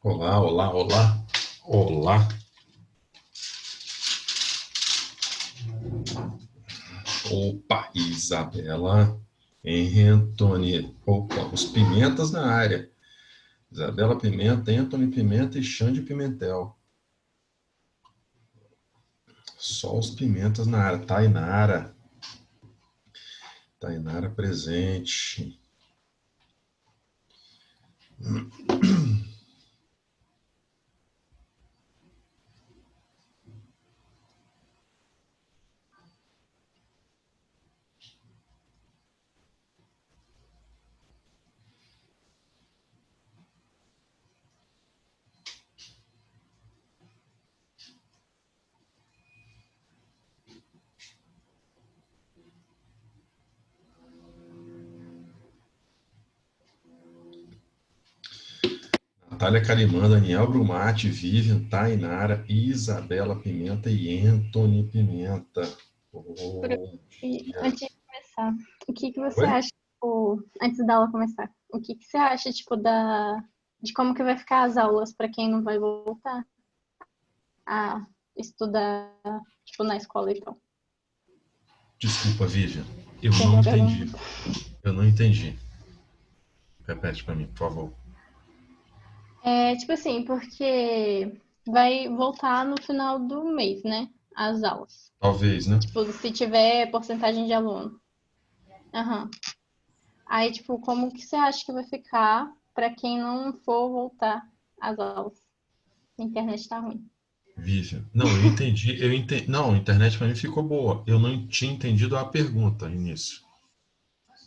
Olá, olá, olá, olá. Opa, Isabela, Henry Antony. Opa, os Pimentas na área. Isabela Pimenta, Anthony Pimenta e Xande Pimentel. Só os Pimentas na área. Tainara presente. Natália Carimã, Daniel Brumati, Vivian, Tainara, Isabela Pimenta e Anthony Pimenta. Bom dia. Antes de começar, o que que você Oi? acha, tipo, antes da aula começar, o que que você acha, tipo, de como que vai ficar as aulas para quem não vai voltar a estudar, tipo, na escola e tal? Desculpa, Vivian. Eu Tem não uma entendi. pergunta. Eu não entendi. Repete para mim, por favor. É, tipo assim, porque vai voltar no final do mês, né, as aulas. Talvez, né? Tipo, se tiver porcentagem de aluno. Aham. Aí, tipo, como que você acha que vai ficar para quem não for voltar às aulas? A internet tá ruim. Vivian. Não, eu entendi. Não, a internet para mim ficou boa. Eu não tinha entendido a pergunta no início.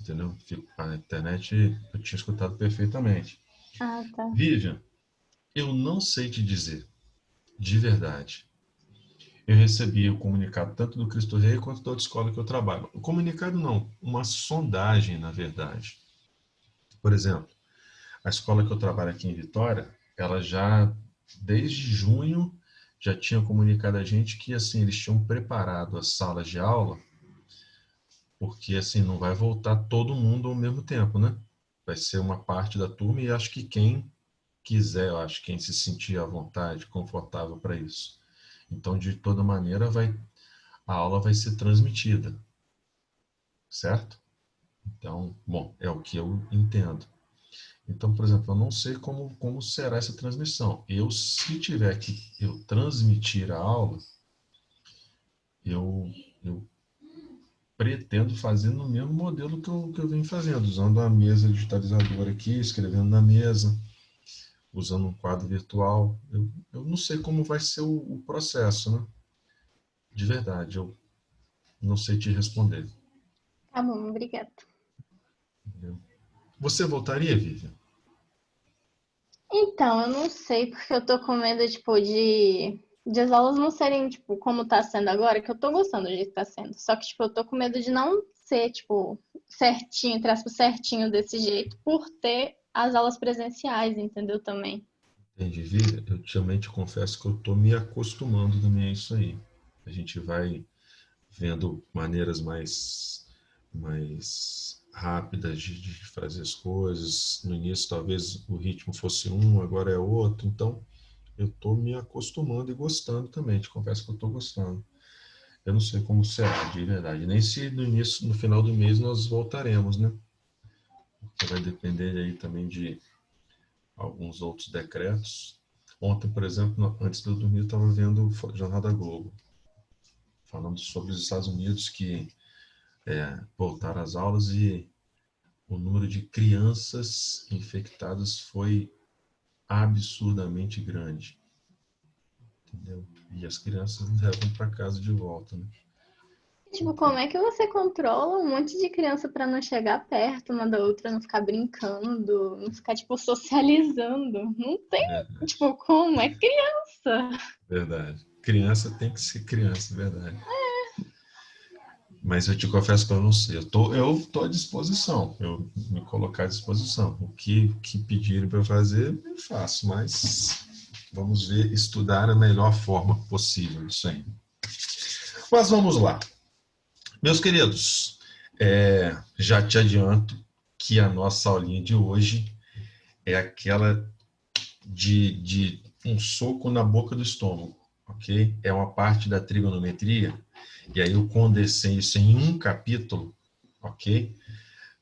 Entendeu? A internet eu tinha escutado perfeitamente. Ah, tá. Vivian, eu não sei te dizer, de verdade. Eu recebi o comunicado tanto do Cristo Rei quanto da outra escola que eu trabalho. O comunicado não, uma sondagem, na verdade. Por exemplo, a escola que eu trabalho aqui em Vitória, ela já, desde junho, já tinha comunicado a gente que assim eles tinham preparado as salas de aula, porque assim não vai voltar todo mundo ao mesmo tempo, né? Vai ser uma parte da turma e acho que quem quiser, eu acho, quem se sentir à vontade, confortável para isso. Então, de toda maneira, a aula vai ser transmitida, certo? Então, bom, é o que eu entendo. Então, por exemplo, eu não sei como será essa transmissão. Se tiver que eu transmitir a aula, eu pretendo fazer no mesmo modelo que eu venho fazendo, usando a mesa digitalizadora aqui, escrevendo na mesa, usando um quadro virtual. Eu não sei como vai ser o processo, né? De verdade, eu não sei te responder. Tá bom, obrigada. Entendeu? Você voltaria, Vivian? Então, eu não sei, porque eu tô com medo, tipo, de as aulas não serem, tipo, como tá sendo agora, que eu tô gostando do jeito que tá sendo. Só que, tipo, eu tô com medo de não ser, tipo, certinho, entre aspas, certinho desse jeito, por ter as aulas presenciais, entendeu? Também. Entendi, Vivian. Eu também te confesso que eu estou me acostumando também a isso aí. A gente vai vendo maneiras mais rápidas de fazer as coisas. No início, talvez o ritmo fosse um, agora é outro. Então, eu estou me acostumando e gostando também. Te confesso que eu estou gostando. Eu não sei como será, de verdade. Nem se no início, no final do mês, nós voltaremos, né? Porque vai depender aí também de alguns outros decretos. Ontem, por exemplo, antes de eu dormir, eu estava vendo o Jornal da Globo, falando sobre os Estados Unidos que voltaram às aulas e o número de crianças infectadas foi absurdamente grande, entendeu? E as crianças levam para casa de volta, né? Tipo, Então, como é que você controla um monte de criança pra não chegar perto uma da outra, não ficar brincando, não ficar, tipo, socializando? Não tem, verdade, tipo, como? É criança. verdade. Criança tem que ser criança, verdade. Mas eu te confesso que eu não sei. Eu tô à disposição. Eu me colocar à disposição. O que pedirem para eu fazer, eu faço. Mas vamos ver, estudar a melhor forma possível disso aí. Mas vamos lá. Meus queridos, já te adianto que a nossa aulinha de hoje é aquela de um soco na boca do estômago, ok? É uma parte da trigonometria, e aí eu condensei isso em um capítulo, ok?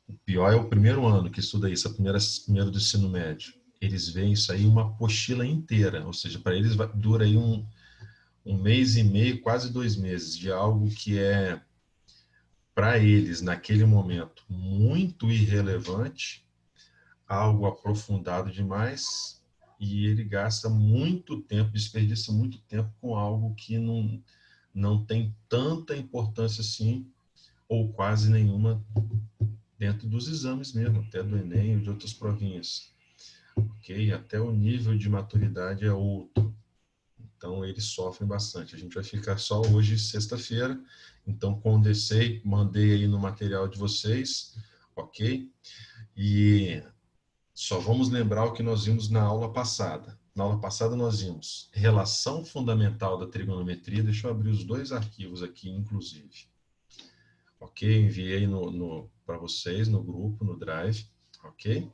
O pior é o primeiro ano que estuda isso, primeiro do ensino médio. Eles veem isso aí uma apostila inteira, ou seja, para eles dura aí um mês e meio, quase 2 meses, de algo que é, para eles, naquele momento, muito irrelevante, algo aprofundado demais, e ele gasta muito tempo, desperdiça muito tempo com algo que não tem tanta importância assim, ou quase nenhuma, dentro dos exames mesmo, até do Enem ou de outras provinhas. Ok? Até o nível de maturidade é outro. Então, eles sofrem bastante. A gente vai ficar só hoje, sexta-feira. Então, condensei, mandei aí no material de vocês, ok? E só vamos lembrar o que nós vimos na aula passada. Na aula passada nós vimos relação fundamental da trigonometria. Deixa eu abrir os dois arquivos aqui, inclusive. Ok? Enviei para vocês no grupo, no Drive. Ok?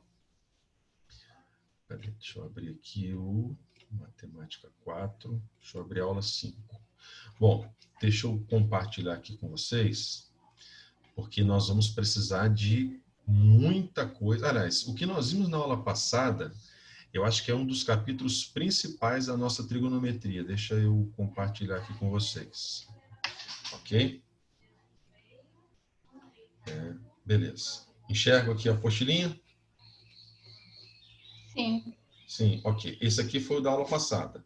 Peraí, deixa eu abrir aqui o Matemática 4. Deixa eu abrir a aula 5. Bom, deixa eu compartilhar aqui com vocês, porque nós vamos precisar de muita coisa. Aliás, o que nós vimos na aula passada, eu acho que é um dos capítulos principais da nossa trigonometria. Deixa eu compartilhar aqui com vocês. Ok? Beleza. Enxergo aqui a apostilinha? Sim. Sim, ok. Esse aqui foi o da aula passada.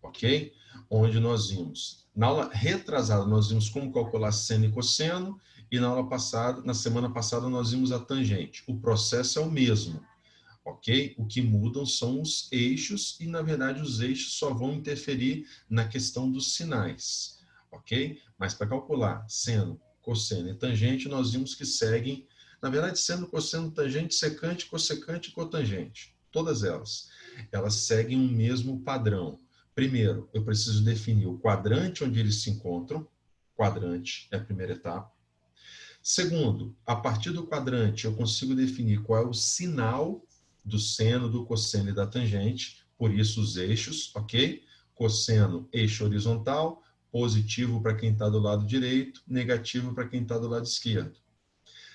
Ok? Onde nós vimos, na aula retrasada, nós vimos como calcular seno e cosseno, e na aula passada, na semana passada, nós vimos a tangente. O processo é o mesmo, ok? O que mudam são os eixos, e na verdade os eixos só vão interferir na questão dos sinais, ok? Mas para calcular seno, cosseno e tangente, nós vimos que seguem, na verdade, seno, cosseno, tangente, secante, cossecante e cotangente. Todas elas seguem o mesmo padrão. Primeiro, eu preciso definir o quadrante onde eles se encontram. Quadrante é a primeira etapa. Segundo, a partir do quadrante, eu consigo definir qual é o sinal do seno, do cosseno e da tangente. Por isso, os eixos, ok? Cosseno, eixo horizontal, positivo para quem está do lado direito, negativo para quem está do lado esquerdo.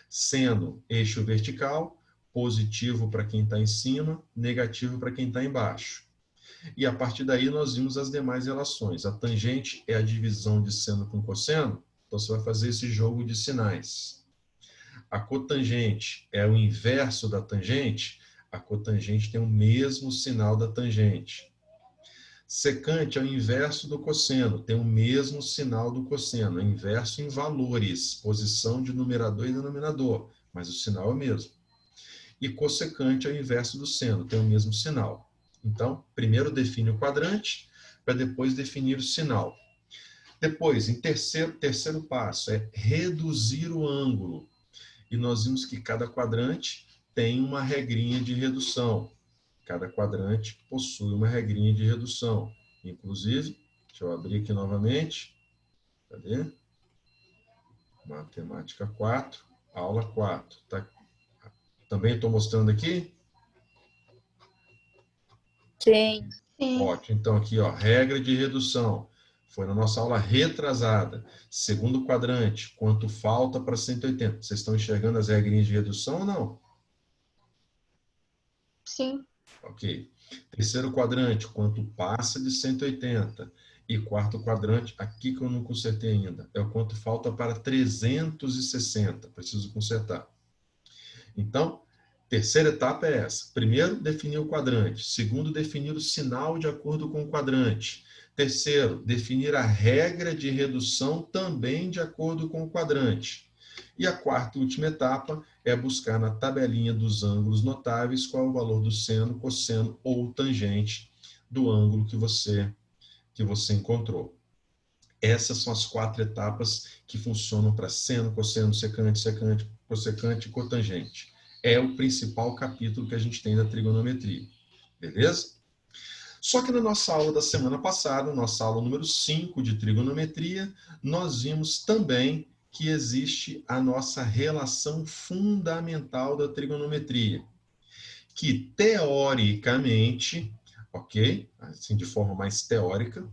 Seno, eixo vertical, positivo para quem está em cima, negativo para quem está embaixo. E a partir daí nós vimos as demais relações. A tangente é a divisão de seno com cosseno, então você vai fazer esse jogo de sinais. A cotangente é o inverso da tangente, a cotangente tem o mesmo sinal da tangente. Secante é o inverso do cosseno, tem o mesmo sinal do cosseno, é inverso em valores, posição de numerador e denominador, mas o sinal é o mesmo. E cossecante é o inverso do seno, tem o mesmo sinal. Então, primeiro define o quadrante, para depois definir o sinal. Depois, em terceiro passo, é reduzir o ângulo. E nós vimos que cada quadrante tem uma regrinha de redução. Cada quadrante possui uma regrinha de redução. Inclusive, deixa eu abrir aqui novamente. Cadê? Matemática 4, aula 4. Tá? Também estou mostrando aqui? Sim. Ótimo. Então, aqui, ó, regra de redução. Foi na nossa aula retrasada. Segundo quadrante, quanto falta para 180? Vocês estão enxergando as regrinhas de redução ou não? Sim. Ok. Terceiro quadrante, quanto passa de 180? E quarto quadrante, aqui que eu não consertei ainda, é o quanto falta para 360. Preciso consertar. Então, terceira etapa é essa. Primeiro, definir o quadrante. Segundo, definir o sinal de acordo com o quadrante. Terceiro, definir a regra de redução também de acordo com o quadrante. E a quarta e última etapa é buscar na tabelinha dos ângulos notáveis qual é o valor do seno, cosseno ou tangente do ângulo que você encontrou. Essas são as 4 etapas que funcionam para seno, cosseno, secante, secante, cossecante e cotangente. É o principal capítulo que a gente tem da trigonometria. Beleza? Só que na nossa aula da semana passada, nossa aula número 5 de trigonometria, nós vimos também que existe a nossa relação fundamental da trigonometria, que teoricamente ok? Assim, de forma mais teórica,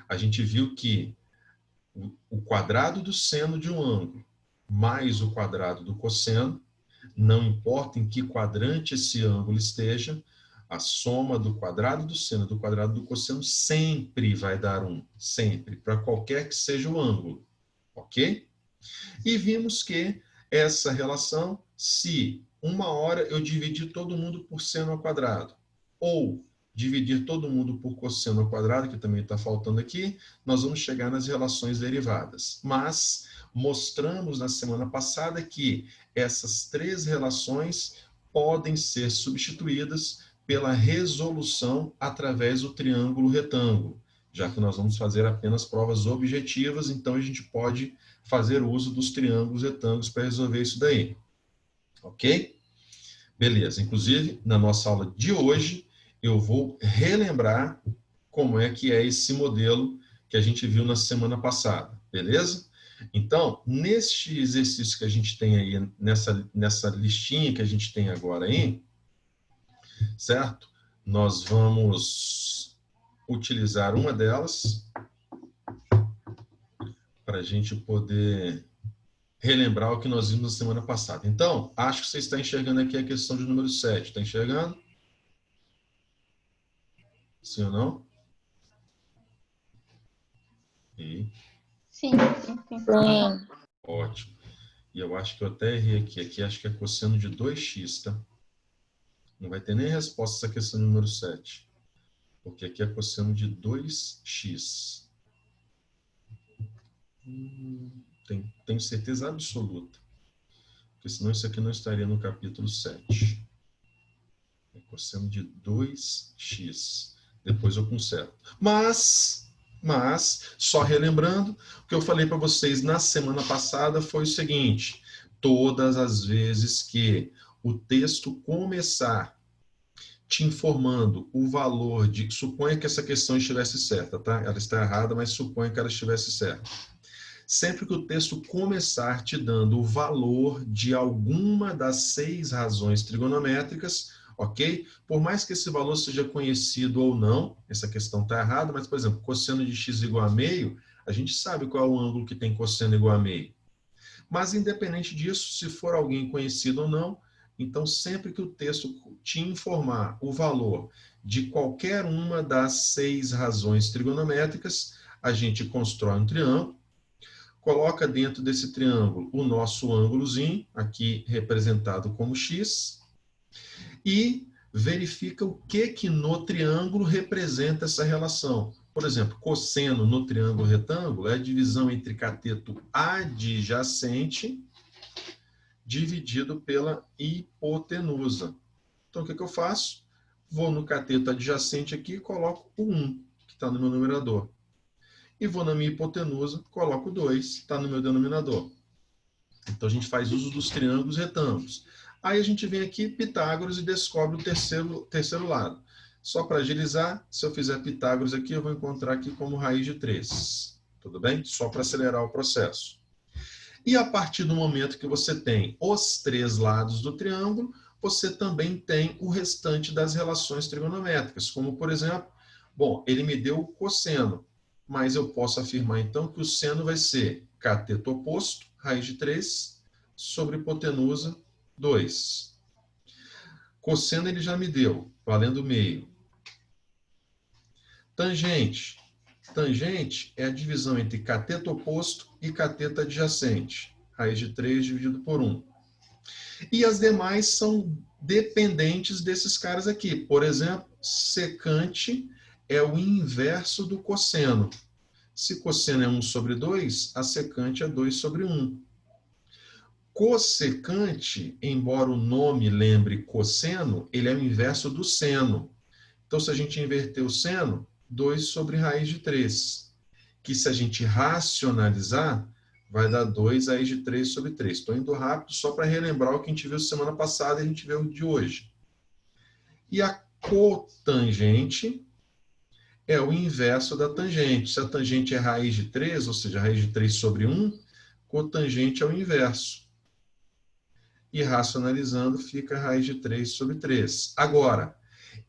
a gente viu que o quadrado do seno de um ângulo mais o quadrado do cosseno, não importa em que quadrante esse ângulo esteja, a soma do quadrado do seno e do quadrado do cosseno sempre vai dar 1, sempre, para qualquer que seja o ângulo, ok? E vimos que essa relação, se uma hora eu dividir todo mundo por seno ao quadrado, ou dividir todo mundo por cosseno ao quadrado, que também está faltando aqui, nós vamos chegar nas relações derivadas. Mas mostramos na semana passada que essas três relações podem ser substituídas pela resolução através do triângulo retângulo, já que nós vamos fazer apenas provas objetivas, então a gente pode fazer uso dos triângulos retângulos para resolver isso daí. Ok? Beleza. Inclusive, na nossa aula de hoje, eu vou relembrar como é que é esse modelo que a gente viu na semana passada. Beleza? Então, neste exercício que a gente tem aí, nessa listinha que a gente tem agora aí, certo? Nós vamos utilizar uma delas para a gente poder relembrar o que nós vimos na semana passada. Então, acho que você está enxergando aqui a questão de número 7. Está enxergando? Sim ou não? E... Sim, sim, sim. Sim. Ótimo. E eu acho que eu até errei aqui. Aqui acho que é cosseno de 2x, tá? Não vai ter nem resposta essa questão do número 7. Porque aqui é cosseno de 2x. Tenho certeza absoluta. Porque senão isso aqui não estaria no capítulo 7. É cosseno de 2x. Depois eu conserto. Mas, só relembrando, o que eu falei para vocês na semana passada foi o seguinte: todas as vezes que o texto começar te informando o valor de... Suponha que essa questão estivesse certa, tá? Ela está errada, mas suponha que ela estivesse certa. Sempre que o texto começar te dando o valor de alguma das 6 razões trigonométricas, ok? Por mais que esse valor seja conhecido ou não, essa questão está errada, mas, por exemplo, cosseno de x igual a meio, a gente sabe qual é o ângulo que tem cosseno igual a meio. Mas, independente disso, se for alguém conhecido ou não, então, sempre que o texto te informar o valor de qualquer uma das 6 razões trigonométricas, a gente constrói um triângulo, coloca dentro desse triângulo o nosso ângulozinho, aqui representado como x, e verifica o que no triângulo representa essa relação. Por exemplo, cosseno no triângulo retângulo é a divisão entre cateto adjacente dividido pela hipotenusa. Então, o que eu faço? Vou no cateto adjacente aqui e coloco o 1, que está no meu numerador. E vou na minha hipotenusa, coloco 2, está no meu denominador. Então, a gente faz uso dos triângulos retângulos. Aí a gente vem aqui, Pitágoras, e descobre o terceiro lado. Só para agilizar, se eu fizer Pitágoras aqui, eu vou encontrar aqui como raiz de 3. Tudo bem? Só para acelerar o processo. E a partir do momento que você tem os 3 lados do triângulo, você também tem o restante das relações trigonométricas, como, por exemplo, bom, ele me deu o cosseno, mas eu posso afirmar, então, que o seno vai ser cateto oposto, raiz de 3, sobre hipotenusa, 2. Cosseno ele já me deu, valendo meio. Tangente. Tangente é a divisão entre cateto oposto e cateto adjacente. Raiz de 3 dividido por 1. E as demais são dependentes desses caras aqui. Por exemplo, secante é o inverso do cosseno. Se cosseno é 1 sobre 2, a secante é 2 sobre 1. Cossecante, embora o nome lembre cosseno, ele é o inverso do seno. Então, se a gente inverter o seno, 2 sobre raiz de 3. Que se a gente racionalizar, vai dar 2 raiz de 3 sobre 3. Estou indo rápido só para relembrar o que a gente viu semana passada e a gente viu o de hoje. E a cotangente é o inverso da tangente. Se a tangente é raiz de 3, ou seja, raiz de 3 sobre 1, cotangente é o inverso. E racionalizando, fica raiz de 3 sobre 3. Agora,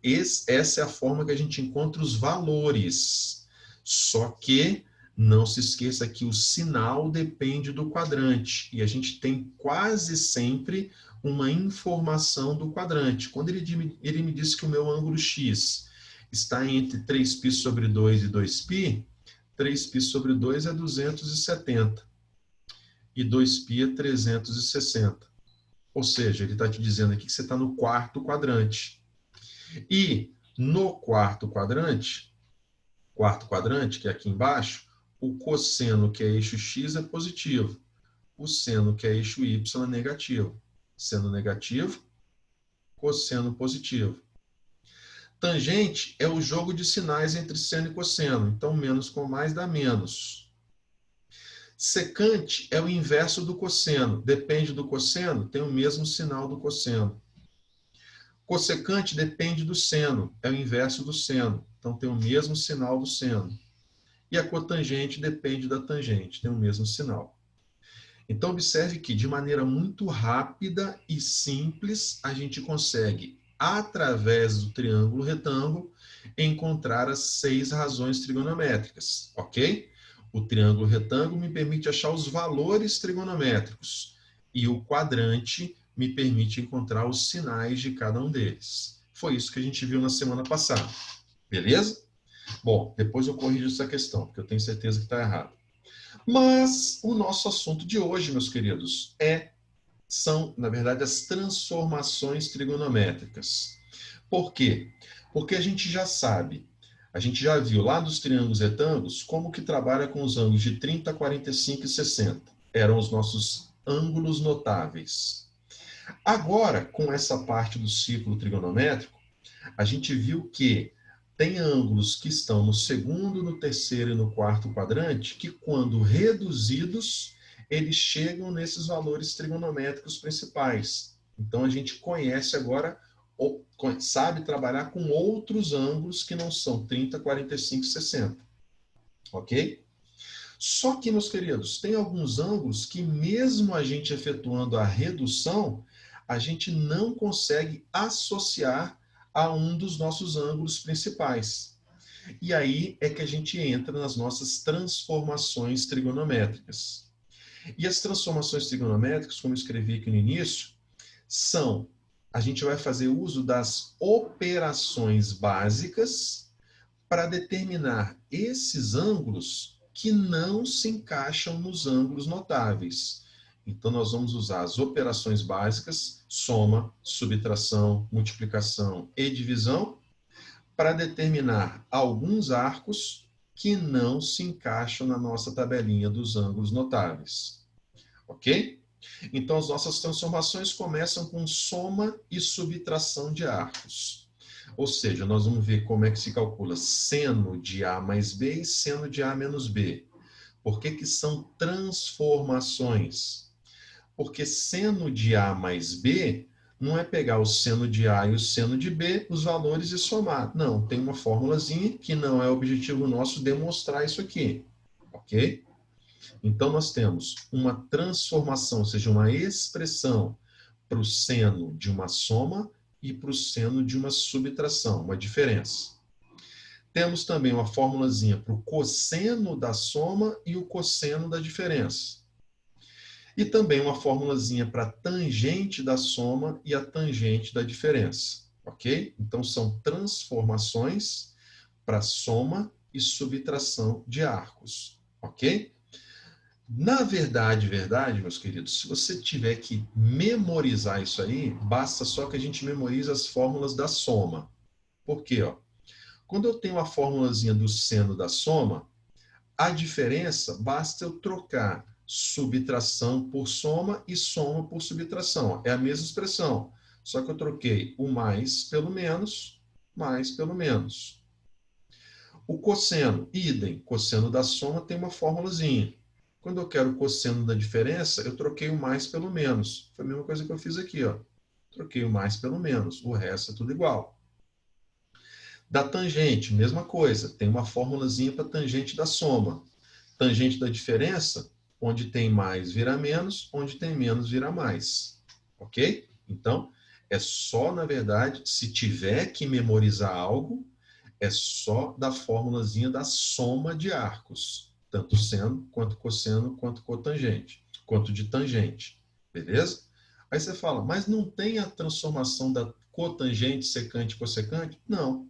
Essa é a forma que a gente encontra os valores. Só que não se esqueça que o sinal depende do quadrante. E a gente tem quase sempre uma informação do quadrante. Quando ele me disse que o meu ângulo X está entre 3π sobre 2 e 2π, 3π sobre 2 é 270. E 2π é 360. Ou seja, ele está te dizendo aqui que você está no quarto quadrante. E no quarto quadrante, que é aqui embaixo, o cosseno, que é eixo x, é positivo. O seno, que é eixo y, é negativo. Seno negativo, cosseno positivo. Tangente é o jogo de sinais entre seno e cosseno. Então, menos com mais dá menos. Secante é o inverso do cosseno. Depende do cosseno, tem o mesmo sinal do cosseno. Cossecante depende do seno, é o inverso do seno. Então, tem o mesmo sinal do seno. E a cotangente depende da tangente, tem o mesmo sinal. Então, observe que, de maneira muito rápida e simples, a gente consegue, através do triângulo retângulo, encontrar as 6 razões trigonométricas, ok? O triângulo retângulo me permite achar os valores trigonométricos e o quadrante me permite encontrar os sinais de cada um deles. Foi isso que a gente viu na semana passada, beleza? Bom, depois eu corrijo essa questão, porque eu tenho certeza que está errado. Mas o nosso assunto de hoje, meus queridos, são, na verdade, as transformações trigonométricas. Por quê? Porque a gente já sabe, a gente já viu lá dos triângulos retângulos como que trabalha com os ângulos de 30, 45 e 60. Eram os nossos ângulos notáveis. Agora, com essa parte do círculo trigonométrico, a gente viu que tem ângulos que estão no segundo, no terceiro e no quarto quadrante, que quando reduzidos, eles chegam nesses valores trigonométricos principais. Então, a gente conhece agora, ou sabe trabalhar com outros ângulos que não são 30, 45 e 60. Ok? Só que, meus queridos, tem alguns ângulos que, mesmo a gente efetuando a redução, a gente não consegue associar a um dos nossos ângulos principais. E aí é que a gente entra nas nossas transformações trigonométricas. E as transformações trigonométricas, como eu escrevi aqui no início, a gente vai fazer uso das operações básicas para determinar esses ângulos que não se encaixam nos ângulos notáveis. Então, nós vamos usar as operações básicas, soma, subtração, multiplicação e divisão, para determinar alguns arcos que não se encaixam na nossa tabelinha dos ângulos notáveis. Ok? Então, as nossas transformações começam com soma e subtração de arcos. Ou seja, nós vamos ver como é que se calcula seno de A mais B e seno de A menos B. Por que que são transformações? Porque seno de A mais B não é pegar o seno de A e o seno de B, os valores e somar. Não, tem uma formulazinha que não é objetivo nosso demonstrar isso aqui. Ok? Então, nós temos uma transformação, ou seja, uma expressão para o seno de uma soma e para o seno de uma subtração, uma diferença. Temos também uma formulazinha para o cosseno da soma e o cosseno da diferença. E também uma formulazinha para a tangente da soma e a tangente da diferença. Ok? Então, são transformações para soma e subtração de arcos. Ok? Na verdade, meus queridos, se você tiver que memorizar isso aí, basta só que a gente memorize as fórmulas da soma. Por quê? Quando eu tenho a formulazinha do seno da soma, a diferença basta eu trocar subtração por soma e soma por subtração. É a mesma expressão, só que eu troquei o mais pelo menos, mais pelo menos. O cosseno, idem, cosseno da soma tem uma formulazinha. Quando eu quero o cosseno da diferença, eu troquei o mais pelo menos. Foi a mesma coisa que eu fiz aqui, ó. Troquei o mais pelo menos, o resto é tudo igual. Da tangente, mesma coisa, tem uma formulazinha para tangente da soma. Tangente da diferença, onde tem mais vira menos, onde tem menos vira mais. Ok? Então, É só, na verdade, se tiver que memorizar algo, é só da formulazinha da soma de arcos, tanto seno, quanto cosseno, quanto cotangente, quanto de tangente, beleza? Aí você fala, mas não tem a transformação da cotangente, secante, cossecante? Não.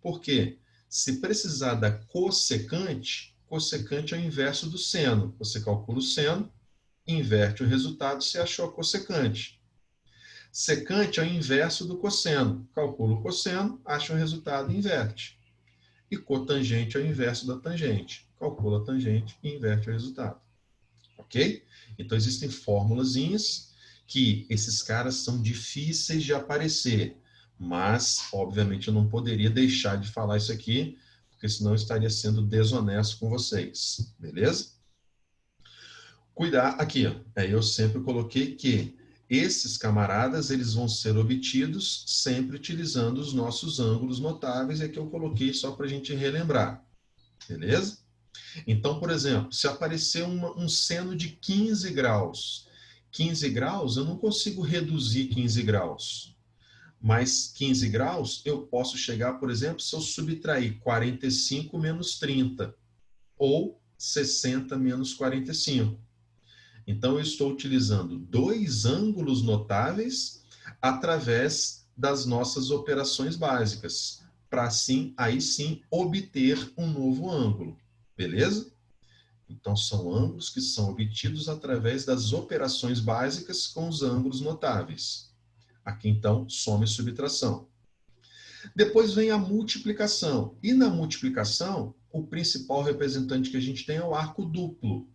Por quê? Se precisar da cossecante, cossecante é o inverso do seno. Você calcula o seno, inverte o resultado, você achou a cossecante. Secante é o inverso do cosseno. Calcula o cosseno, acha o resultado e inverte. E cotangente é o inverso da tangente. Calcula a tangente e inverte o resultado. Ok? Então existem formulazinhas que esses caras são difíceis de aparecer. Mas, obviamente, eu não poderia deixar de falar isso aqui, porque senão eu estaria sendo desonesto com vocês. Beleza? Cuidar aqui, ó. Eu sempre coloquei que esses camaradas, eles vão ser obtidos sempre utilizando os nossos ângulos notáveis, é que eu coloquei só para a gente relembrar. Beleza? Então, por exemplo, se aparecer um seno de 15 graus, 15 graus, eu não consigo reduzir 15 graus. Mas 15 graus, eu posso chegar, por exemplo, se eu subtrair 45 menos 30, ou 60 menos 45. Então, eu estou utilizando dois ângulos notáveis através das nossas operações básicas, para assim, aí sim, obter um novo ângulo. Beleza? Então, são ângulos que são obtidos através das operações básicas com os ângulos notáveis. Aqui, então, soma e subtração. Depois vem a multiplicação. E na multiplicação, o principal representante que a gente tem é o arco duplo.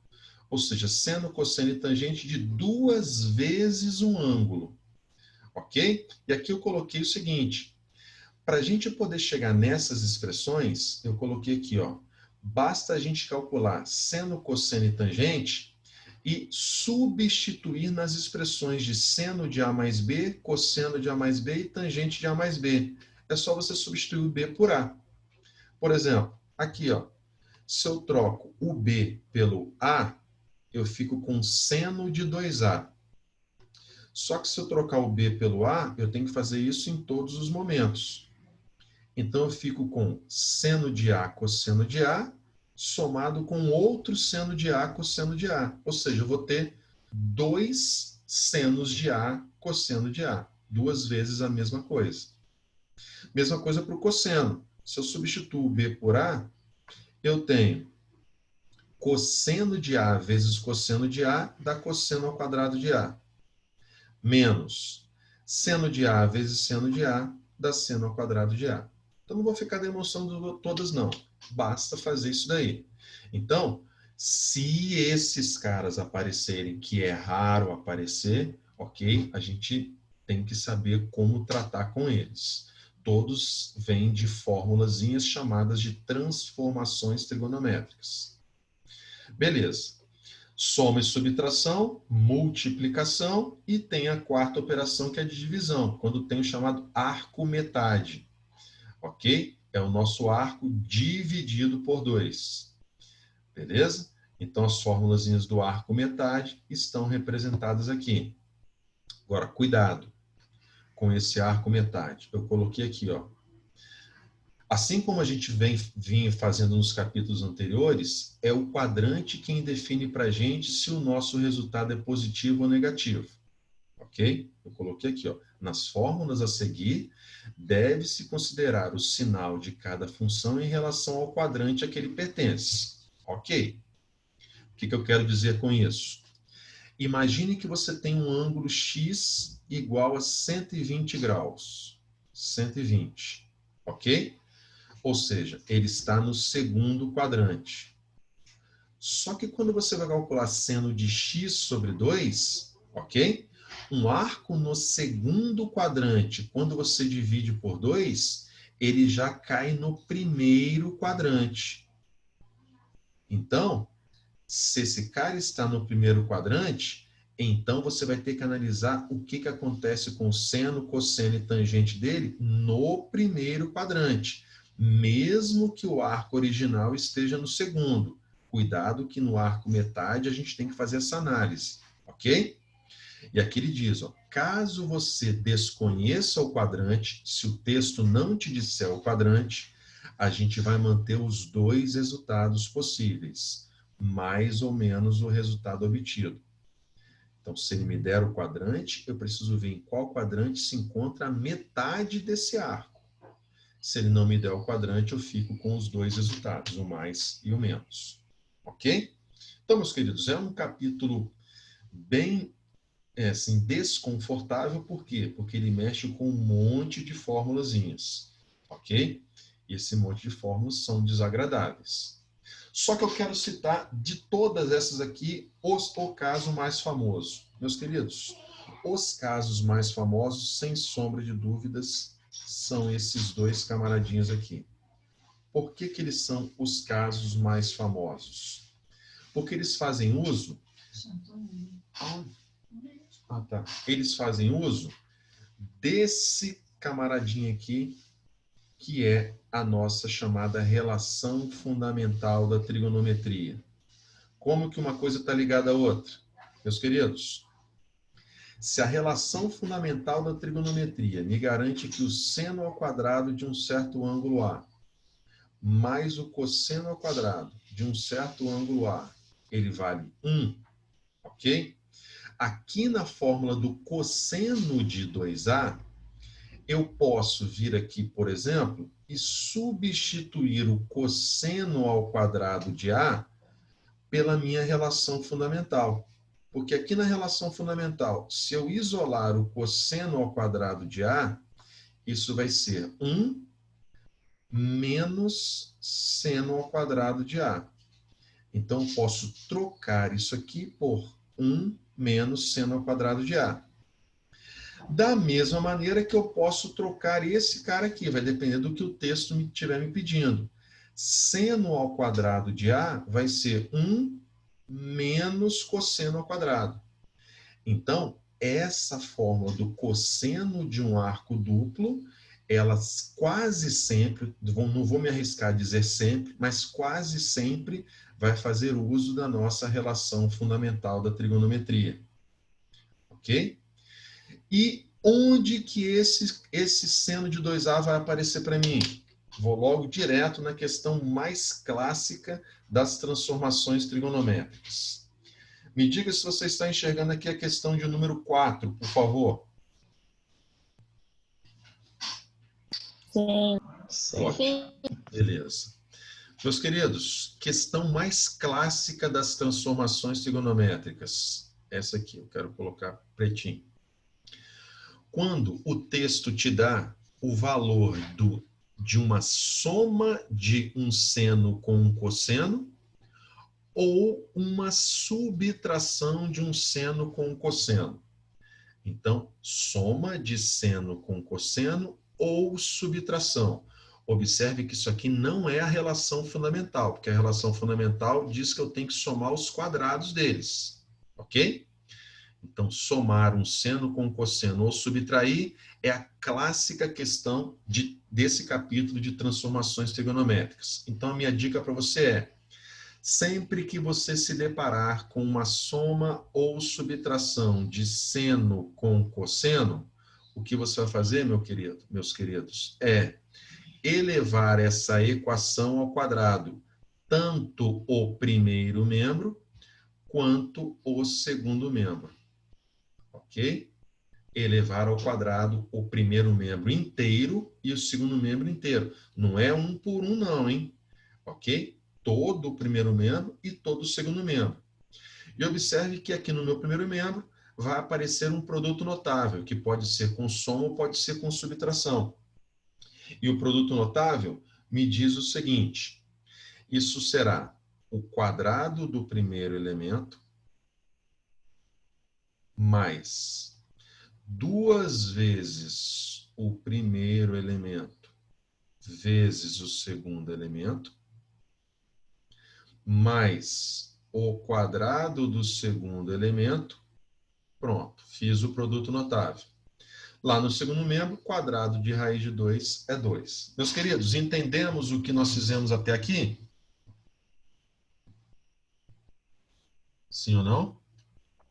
Ou seja, seno, cosseno e tangente de duas vezes um ângulo. Ok? E aqui eu coloquei o seguinte. Para a gente poder chegar nessas expressões, eu coloquei aqui, ó. Basta a gente calcular seno, cosseno e tangente e substituir nas expressões de seno de A mais B, cosseno de A mais B e tangente de A mais B. É só você substituir o B por A. Por exemplo, aqui, ó, se eu troco o B pelo A, eu fico com seno de 2A. Só que se eu trocar o B pelo A, eu tenho que fazer isso em todos os momentos. Então, eu fico com seno de A cosseno de A, somado com outro seno de A cosseno de A. Ou seja, eu vou ter dois senos de A cosseno de A. Duas vezes a mesma coisa. Mesma coisa para o cosseno. Se eu substituo o B por A, eu tenho cosseno de A vezes cosseno de A dá cosseno ao quadrado de A. Menos seno de A vezes seno de A dá seno ao quadrado de A. Então, não vou ficar demonstrando todas, não. Basta fazer isso daí. Então, se esses caras aparecerem, que é raro aparecer, ok? A gente tem que saber como tratar com eles. Todos vêm de formulazinhas chamadas de transformações trigonométricas. Beleza. Soma e subtração, multiplicação e tem a quarta operação que é de divisão, quando tem o chamado arco metade. Ok? É o nosso arco dividido por 2. Beleza? Então, as formulazinhas do arco metade estão representadas aqui. Agora, cuidado com esse arco metade. Eu coloquei aqui, ó. Assim como a gente vinha fazendo nos capítulos anteriores, é o quadrante quem define para a gente se o nosso resultado é positivo ou negativo. Ok? Eu coloquei aqui, ó. Nas fórmulas a seguir, deve-se considerar o sinal de cada função em relação ao quadrante a que ele pertence. Ok? O que eu quero dizer com isso? Imagine que você tem um ângulo x igual a 120 graus. 120. Ok? Ou seja, ele está no segundo quadrante. Só que quando você vai calcular seno de x sobre 2, ok? Um arco no segundo quadrante, quando você divide por 2, ele já cai no primeiro quadrante. Então, se esse cara está no primeiro quadrante, então você vai ter que analisar o que acontece com o seno, cosseno e tangente dele no primeiro quadrante, mesmo que o arco original esteja no segundo. Cuidado que no arco metade a gente tem que fazer essa análise, ok? E aqui ele diz, ó, caso você desconheça o quadrante, se o texto não te disser o quadrante, a gente vai manter os dois resultados possíveis, mais ou menos o resultado obtido. Então, se ele me der o quadrante, eu preciso ver em qual quadrante se encontra a metade desse arco. Se ele não me der o quadrante, eu fico com os dois resultados, o mais e o menos. Ok? Então, meus queridos, é um capítulo bem assim, desconfortável. Por quê? Porque ele mexe com um monte de formulazinhas. Ok? E esse monte de fórmulas são desagradáveis. Só que eu quero citar de todas essas aqui o caso mais famoso. Meus queridos, os casos mais famosos, sem sombra de dúvidas, são esses dois camaradinhos aqui. Por que que eles são os casos mais famosos? Porque eles fazem uso... Eles fazem uso desse camaradinho aqui, que é a nossa chamada relação fundamental da trigonometria. Como que uma coisa está ligada à outra? Meus queridos, se a relação fundamental da trigonometria me garante que o seno ao quadrado de um certo ângulo A mais o cosseno ao quadrado de um certo ângulo A, ele vale 1, ok? Aqui na fórmula do cosseno de 2A, eu posso vir aqui, por exemplo, e substituir o cosseno ao quadrado de A pela minha relação fundamental. Porque aqui na relação fundamental, se eu isolar o cosseno ao quadrado de A, isso vai ser 1 menos seno ao quadrado de A. Então, eu posso trocar isso aqui por 1 menos seno ao quadrado de A. Da mesma maneira que eu posso trocar esse cara aqui, vai depender do que o texto estiver me pedindo. Seno ao quadrado de A vai ser 1 menos cosseno ao quadrado. Então, essa fórmula do cosseno de um arco duplo, elas quase sempre, não vou me arriscar a dizer sempre, mas quase sempre vai fazer uso da nossa relação fundamental da trigonometria. Ok? E onde que esse seno de 2A vai aparecer para mim? Vou logo direto na questão mais clássica das transformações trigonométricas. Me diga se você está enxergando aqui a questão de número 4, por favor. Sim. Ótimo. Beleza. Meus queridos, questão mais clássica das transformações trigonométricas. Essa aqui, eu quero colocar pretinho. Quando o texto te dá o valor de uma soma de um seno com um cosseno ou uma subtração de um seno com um cosseno. Então, soma de seno com cosseno ou subtração. Observe que isso aqui não é a relação fundamental, porque a relação fundamental diz que eu tenho que somar os quadrados deles. Ok? Então, somar um seno com um cosseno ou subtrair é a clássica questão desse capítulo de transformações trigonométricas. Então, a minha dica para você é: sempre que você se deparar com uma soma ou subtração de seno com cosseno, o que você vai fazer, meus queridos, é elevar essa equação ao quadrado, tanto o primeiro membro quanto o segundo membro. Ok? Elevar ao quadrado o primeiro membro inteiro e o segundo membro inteiro. Não é um por um, não, hein? Ok? Todo o primeiro membro e todo o segundo membro. E observe que aqui no meu primeiro membro vai aparecer um produto notável, que pode ser com soma ou pode ser com subtração. E o produto notável me diz o seguinte: isso será o quadrado do primeiro elemento mais 2 vezes o primeiro elemento vezes o segundo elemento, mais o quadrado do segundo elemento. Pronto, fiz o produto notável. Lá no segundo membro, quadrado de raiz de 2 é 2. Meus queridos, entendemos o que nós fizemos até aqui? Sim ou não?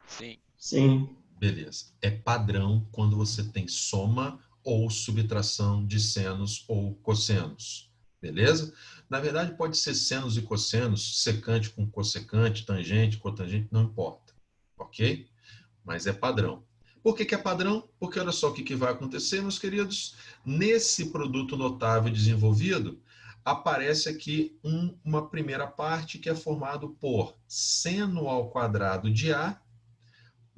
Sim. Sim. Beleza. É padrão quando você tem soma ou subtração de senos ou cossenos. Beleza? Na verdade, pode ser senos e cossenos, secante com cossecante, tangente, cotangente, não importa. Ok? Mas é padrão. Por que é padrão? Porque olha só o que vai acontecer, meus queridos. Nesse produto notável desenvolvido, aparece aqui uma primeira parte que é formado por seno ao quadrado de A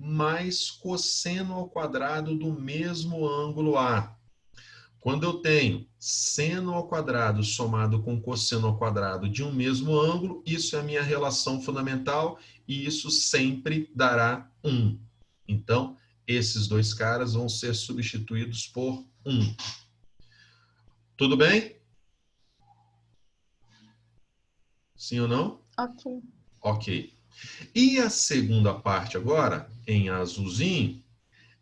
mais cosseno ao quadrado do mesmo ângulo A. Quando eu tenho seno ao quadrado somado com cosseno ao quadrado de um mesmo ângulo, isso é a minha relação fundamental e isso sempre dará 1. Então, esses dois caras vão ser substituídos por 1. Tudo bem? Sim ou não? Ok. Ok. E a segunda parte agora, em azulzinho,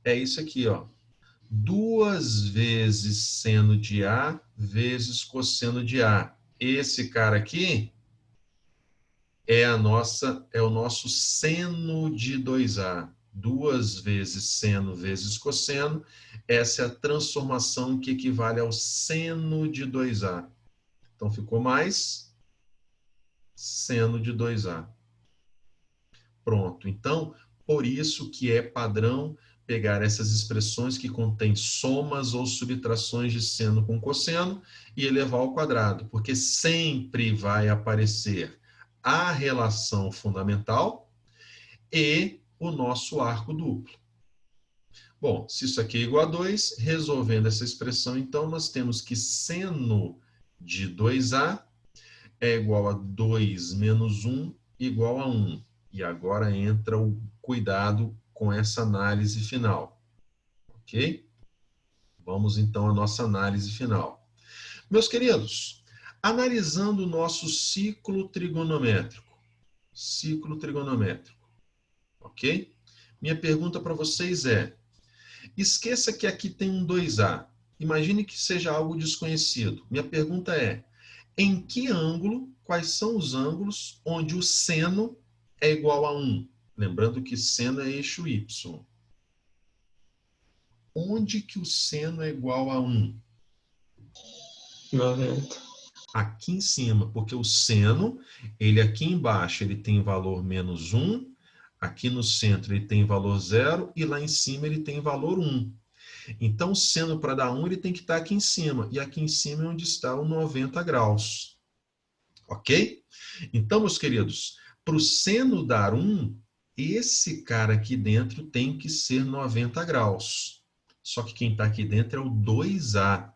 é isso aqui, ó. 2 vezes seno de A vezes cosseno de A. Esse cara aqui é o nosso seno de 2A. 2 vezes seno vezes cosseno. Essa é a transformação que equivale ao seno de 2A. Então, ficou mais seno de 2A. Pronto. Então, por isso que é padrão pegar essas expressões que contêm somas ou subtrações de seno com cosseno e elevar ao quadrado, porque sempre vai aparecer a relação fundamental e o nosso arco duplo. Bom, se isso aqui é igual a 2, resolvendo essa expressão, então, nós temos que seno de 2A é igual a 2 menos 1 igual a 1. E agora entra o cuidado com essa análise final. Ok? Vamos então à nossa análise final. Meus queridos, analisando o nosso ciclo trigonométrico. Ciclo trigonométrico. Ok? Minha pergunta para vocês é: esqueça que aqui tem um 2A. Imagine que seja algo desconhecido. Minha pergunta é: em que ângulo, quais são os ângulos onde o seno é igual a 1? Lembrando que seno é eixo Y. Onde que o seno é igual a 1? 90. Aqui em cima, porque o seno, ele aqui embaixo, ele tem valor menos 1, aqui no centro ele tem valor 0 e lá em cima ele tem valor 1. Então, o seno para dar 1, ele tem que estar aqui em cima. E aqui em cima é onde está o 90 graus. Ok? Então, meus queridos, para o seno dar 1, esse cara aqui dentro tem que ser 90 graus. Só que quem está aqui dentro é o 2A.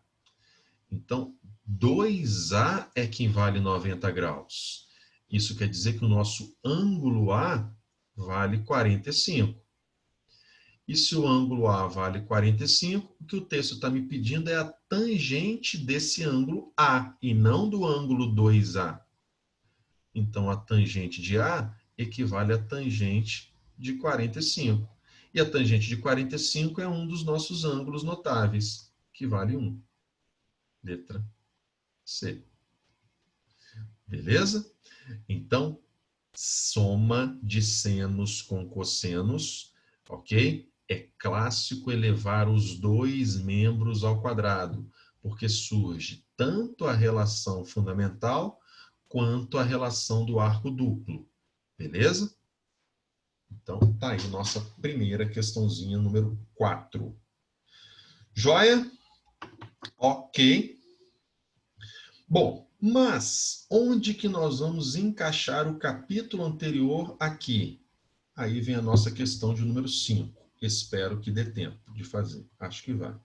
Então, 2A é quem vale 90 graus. Isso quer dizer que o nosso ângulo A vale 45. E se o ângulo A vale 45, o que o texto está me pedindo é a tangente desse ângulo A, e não do ângulo 2A. Então, a tangente de A equivale à tangente de 45. E a tangente de 45 é um dos nossos ângulos notáveis, que vale 1. Letra C. Beleza? Então, soma de senos com cossenos, ok? É clássico elevar os dois membros ao quadrado, porque surge tanto a relação fundamental quanto a relação do arco duplo. Beleza? Então, tá aí nossa primeira questãozinha, número 4. Joia? Ok. Bom, mas onde que nós vamos encaixar o capítulo anterior aqui? Aí vem a nossa questão de número 5. Espero que dê tempo de fazer. Acho que vai.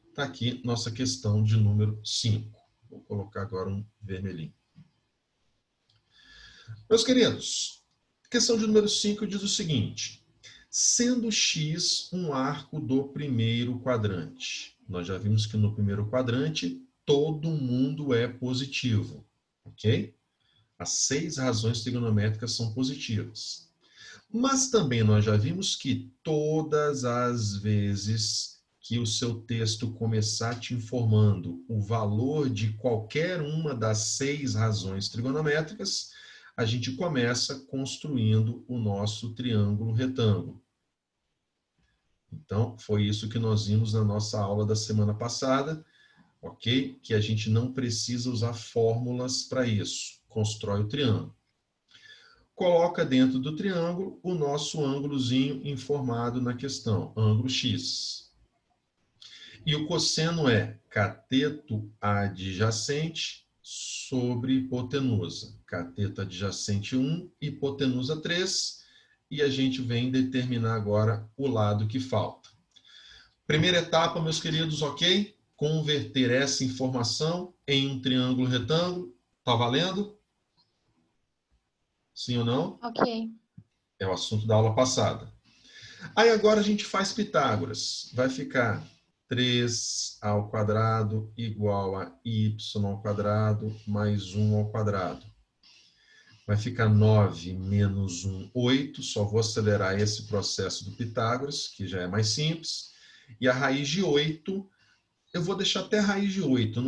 Está aqui nossa questão de número 5. Vou colocar agora um vermelhinho. Meus queridos, questão de número 5 diz o seguinte: sendo X um arco do primeiro quadrante. Nós já vimos que no primeiro quadrante todo mundo é positivo, ok? As 6 razões trigonométricas são positivas. Mas também nós já vimos que todas as vezes que o seu texto começar te informando o valor de qualquer uma das 6 razões trigonométricas, a gente começa construindo o nosso triângulo retângulo. Então, foi isso que nós vimos na nossa aula da semana passada, ok? Que a gente não precisa usar fórmulas para isso. Constrói o triângulo. Coloca dentro do triângulo o nosso ângulozinho informado na questão, ângulo X. E o cosseno é cateto adjacente sobre hipotenusa. Cateto adjacente 1, hipotenusa 3. E a gente vem determinar agora o lado que falta. Primeira etapa, meus queridos, ok? Converter essa informação em um triângulo retângulo. Tá valendo? Sim ou não? Ok. É o assunto da aula passada. Aí agora a gente faz Pitágoras. Vai ficar 3 ao quadrado igual a y ao quadrado mais 1 ao quadrado. Vai ficar 9 menos 1, 8. Só vou acelerar esse processo do Pitágoras, que já é mais simples. E a raiz de 8, eu vou deixar até a raiz de 8.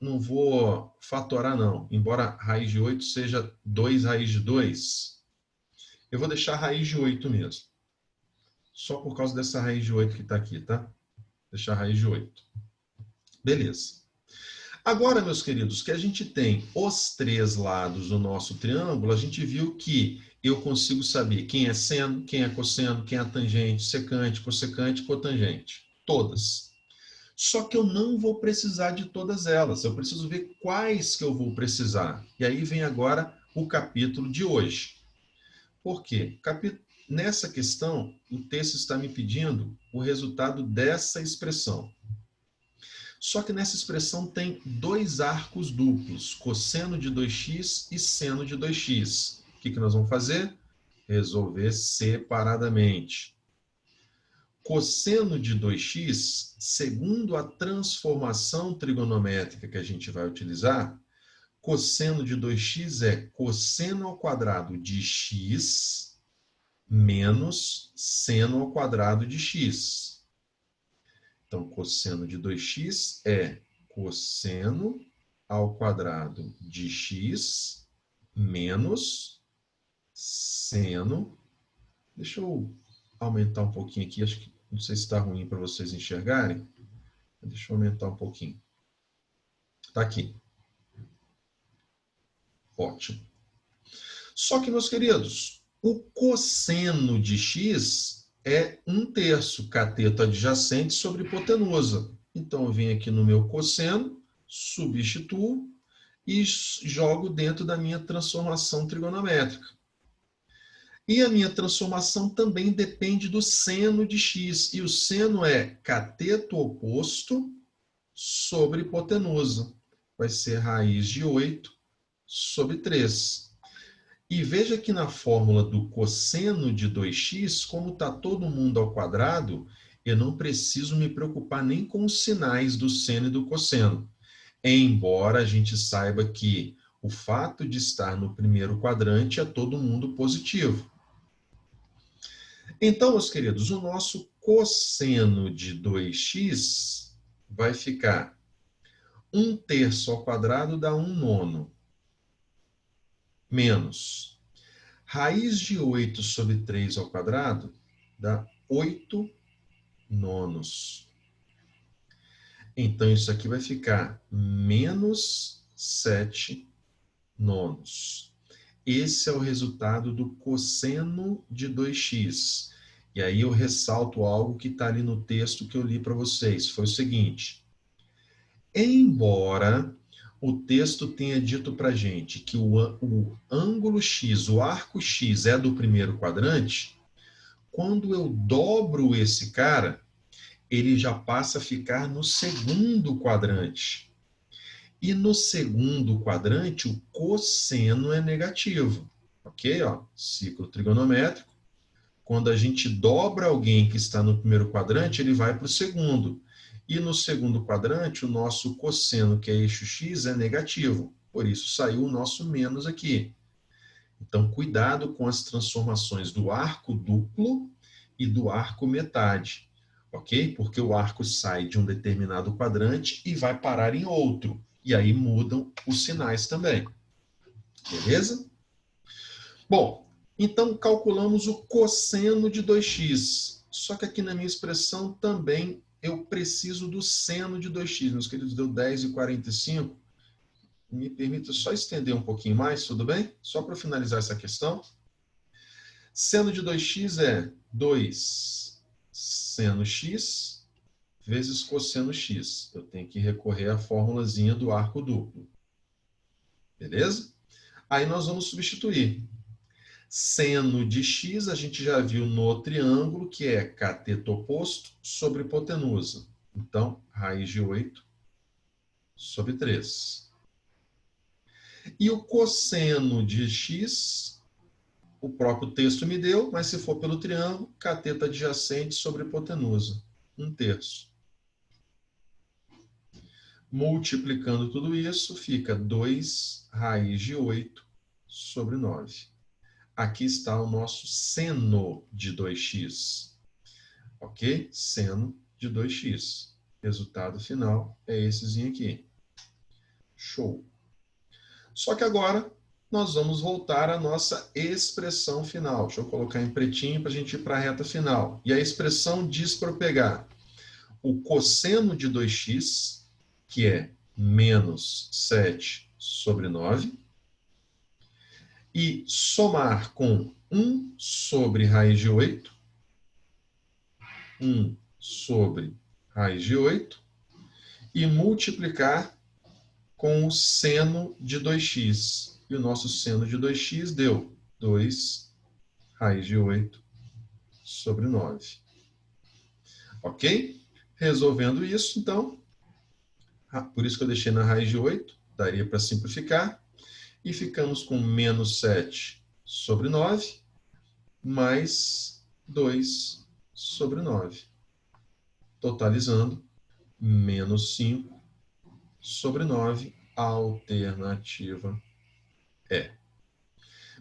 Não vou fatorar, não. Embora a raiz de 8 seja 2 raiz de 2. Eu vou deixar a raiz de 8 mesmo. Só por causa dessa raiz de 8 que está aqui, tá? Deixar a raiz de 8. Beleza. Agora, meus queridos, que a gente tem os 3 lados do nosso triângulo, a gente viu que eu consigo saber quem é seno, quem é cosseno, quem é tangente, secante, cossecante, cotangente. Todas. Só que eu não vou precisar de todas elas. Eu preciso ver quais que eu vou precisar. E aí vem agora o capítulo de hoje. Por quê? Nessa questão, o texto está me pedindo o resultado dessa expressão. Só que nessa expressão tem 2 arcos duplos, cosseno de 2x e seno de 2x. O que nós vamos fazer? Resolver separadamente. Cosseno de 2x, segundo a transformação trigonométrica que a gente vai utilizar, cosseno de 2x é cosseno ao quadrado de x menos seno ao quadrado de x. Então, cosseno de 2x é cosseno ao quadrado de x menos seno. Deixa eu aumentar um pouquinho aqui, acho que não sei se está ruim para vocês enxergarem. Deixa eu aumentar um pouquinho. Está aqui. Ótimo. Só que, meus queridos, o cosseno de x é 1/3 cateto adjacente sobre hipotenusa. Então, eu venho aqui no meu cosseno, substituo e jogo dentro da minha transformação trigonométrica. E a minha transformação também depende do seno de x. E o seno é cateto oposto sobre hipotenusa. Vai ser raiz de 8 sobre 3. E veja que na fórmula do cosseno de 2x, como está todo mundo ao quadrado, eu não preciso me preocupar nem com os sinais do seno e do cosseno. Embora a gente saiba que o fato de estar no primeiro quadrante é todo mundo positivo. Então, meus queridos, o nosso cosseno de 2x vai ficar 1/3 ao quadrado dá 1/9. Menos raiz de 8 sobre 3 ao quadrado dá 8/9. Então, isso aqui vai ficar menos 7/9. Esse é o resultado do cosseno de 2x. E aí eu ressalto algo que está ali no texto que eu li para vocês. Foi o seguinte. Embora o texto tenha dito para a gente que o ângulo x, o arco x é do primeiro quadrante, quando eu dobro esse cara, ele já passa a ficar no segundo quadrante. E no segundo quadrante, o cosseno é negativo. Ok? Ó, ciclo trigonométrico. Quando a gente dobra alguém que está no primeiro quadrante, ele vai para o segundo. E no segundo quadrante, o nosso cosseno, que é eixo x, é negativo. Por isso, saiu o nosso menos aqui. Então, cuidado com as transformações do arco duplo e do arco metade. Ok? Porque o arco sai de um determinado quadrante e vai parar em outro. E aí mudam os sinais também. Beleza? Bom, então calculamos o cosseno de 2x. Só que aqui na minha expressão também eu preciso do seno de 2x. Meus queridos, deu 10,45. Me permita só estender um pouquinho mais, tudo bem? Só para finalizar essa questão. Seno de 2x é 2 seno x vezes cosseno x. Eu tenho que recorrer à formulazinha do arco duplo. Beleza? Aí nós vamos substituir. Seno de x, a gente já viu no triângulo, que é cateto oposto sobre hipotenusa. Então, raiz de 8 sobre 3. E o cosseno de x, o próprio texto me deu, mas se for pelo triângulo, cateto adjacente sobre hipotenusa. 1/3. Multiplicando tudo isso, fica 2 raiz de 8 sobre 9. Aqui está o nosso seno de 2x. Ok? Seno de 2x. Resultado final é essezinho aqui. Show. Só que agora nós vamos voltar à nossa expressão final. Deixa eu colocar em pretinho para a gente ir para a reta final. E a expressão diz para eu pegar o cosseno de 2x, que é menos 7 sobre 9, e somar com 1 sobre raiz de 8, 1 sobre raiz de 8, e multiplicar com o seno de 2x. E o nosso seno de 2x deu 2 raiz de 8 sobre 9. Ok? Resolvendo isso, então, por isso que eu deixei na raiz de 8, daria para simplificar, e ficamos com menos 7 sobre 9, mais 2 sobre 9. Totalizando, menos 5 sobre 9, a alternativa é.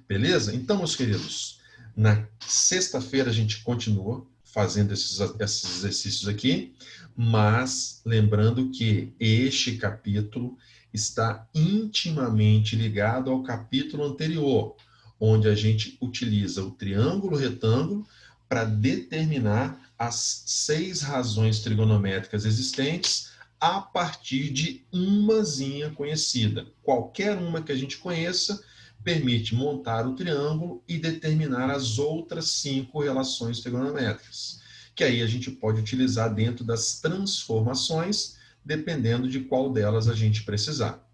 Beleza? Então, meus queridos, na sexta-feira a gente continua fazendo esses exercícios aqui, mas lembrando que este capítulo está intimamente ligado ao capítulo anterior, onde a gente utiliza o triângulo retângulo para determinar as 6 razões trigonométricas existentes a partir de umazinha conhecida. Qualquer uma que a gente conheça permite montar o triângulo e determinar as outras 5 relações trigonométricas, que aí a gente pode utilizar dentro das transformações, dependendo de qual delas a gente precisar.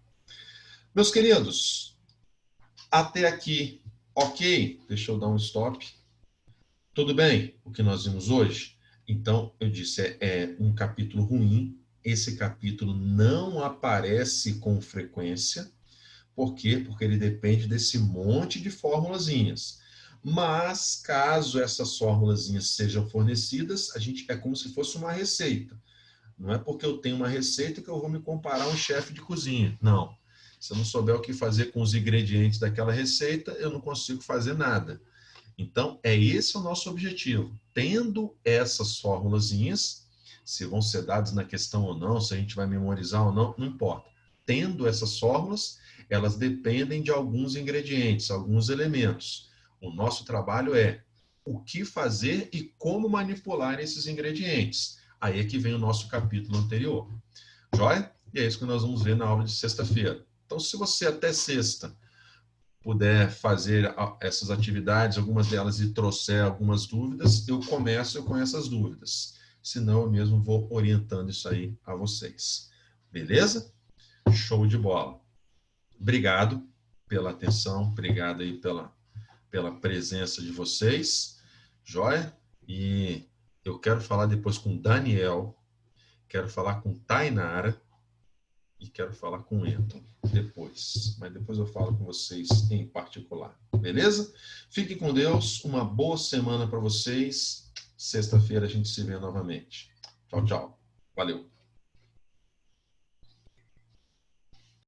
Meus queridos, até aqui, ok? Deixa eu dar um stop. Tudo bem o que nós vimos hoje? Então, eu disse, é um capítulo ruim. Esse capítulo não aparece com frequência. Por quê? Porque ele depende desse monte de formulazinhas. Mas, caso essas formulazinhas sejam fornecidas, é como se fosse uma receita. Não é porque eu tenho uma receita que eu vou me comparar a um chefe de cozinha. Não. Se eu não souber o que fazer com os ingredientes daquela receita, eu não consigo fazer nada. Então, esse o nosso objetivo. Tendo essas formulazinhas, se vão ser dadas na questão ou não, se a gente vai memorizar ou não, não importa. Tendo essas fórmulas, elas dependem de alguns ingredientes, alguns elementos. O nosso trabalho é o que fazer e como manipular esses ingredientes. Aí é que vem o nosso capítulo anterior. Joia? E é isso que nós vamos ver na aula de sexta-feira. Então, se você até sexta puder fazer essas atividades, algumas delas, e trouxer algumas dúvidas, eu começo com essas dúvidas. Senão, eu mesmo vou orientando isso aí a vocês. Beleza? Show de bola. Obrigado pela atenção, obrigado aí pela presença de vocês, joia? E eu quero falar depois com o Daniel, quero falar com Tainara e quero falar com o Anton depois. Mas depois eu falo com vocês em particular, beleza? Fiquem com Deus, uma boa semana para vocês. Sexta-feira a gente se vê novamente. Tchau, tchau. Valeu.